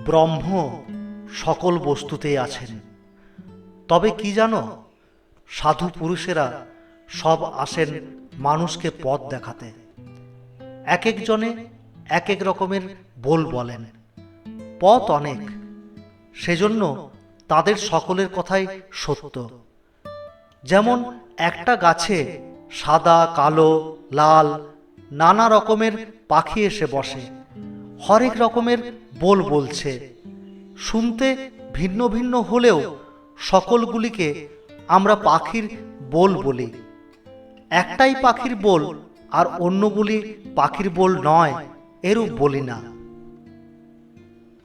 ব্রহ্ম সকল বস্তুতেই আছেন। তবে কি জানো, সাধু পুরুষেরা সব আসেন মানুষকে পথ দেখাতে। এক একজনে এক এক রকমের বলেন। পথ অনেক, সেজন্য তাদের সকলের কথাই সত্য। যেমন একটা গাছে সাদা, কালো, লাল নানা রকমের পাখি এসে বসে, হরেক রকমের বলছে। শুনতে ভিন্ন ভিন্ন হলেও সকলগুলিকে আমরা পাখির বলি। একটাই পাখির বল আর অন্যগুলি পাখির বল নয়, এরূপ বলি না।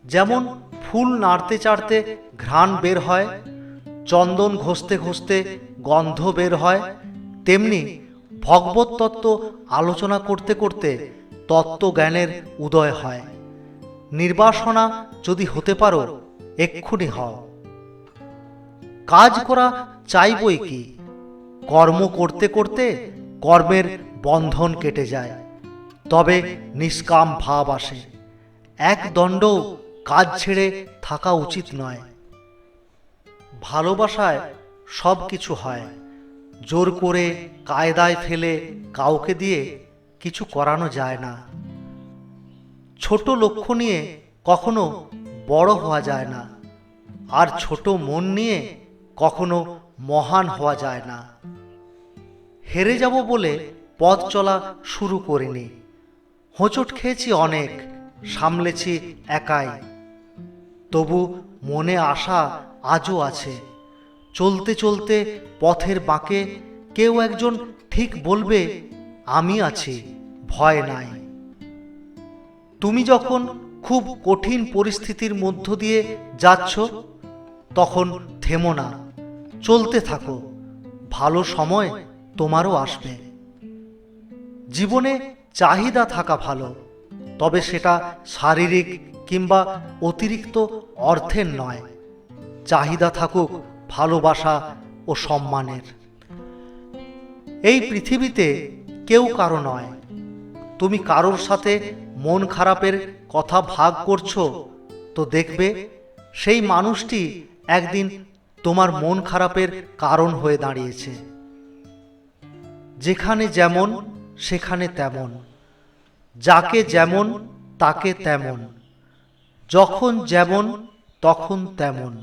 যেমন ফুল নাড়তে চাড়তে ঘ্রাণ বের হয়, চন্দন ঘষতে ঘষতে গন্ধ বের হয়, তেমনি ভগবত তত্ত্ব আলোচনা করতে করতে তত্ত্বজ্ঞানের উদয় হয়। নির্বাসনা যদি হতে পারো, এক্ষুনি হও। কাজ করা চাইবই কি, কর্ম করতে করতে কর্মের বন্ধন কেটে যায়, তবে নিষ্কাম ভাব আসে। এক দণ্ড কাজ ছেড়ে থাকা উচিত নয়। ভালোবাসায় সব কিছু হয়, জোর করে কায়দায় ফেলে কাউকে দিয়ে কিছু করানো যায় না। ছোট লক্ষ্য নিয়ে কখনো বড় হওয়া যায় না, আর ছোট মন নিয়ে কখনো মহান হওয়া যায় না। হেরে যাব বলে পথ চলা শুরু করিনি, হোঁচট খেয়েছি অনেক, সামলেছি একাই। তবু মনে আশা আজও আছে। চলতে চলতে পথের বাঁকে কেউ একজন ঠিক বলবে, আমি আছি, ভয় নাই। তুমি যখন খুব কঠিন পরিস্থিতির মধ্য দিয়ে যাচ্ছ, তখন থেমো না, চলতে থাকো। ভালো সময় তোমারও আসবে। জীবনে চাহিদা থাকা ভালো, তবে সেটা শারীরিক কিংবা অতিরিক্ত অর্থের নয়। চাহিদা থাকুক ভালোবাসা ও সম্মানের। এই পৃথিবীতে কেউ কারো নয়। তুমি কারোর সাথে মন খারাপের কথা ভাগ করছো, তো দেখবে সেই মানুষটি একদিন তোমার মন খারাপের কারণ হয়ে দাঁড়িয়েছে। যেখানে যেমন সেখানে তেমন, যাকে যেমন তাকে তেমন, যখন যেমন তখন তেমন।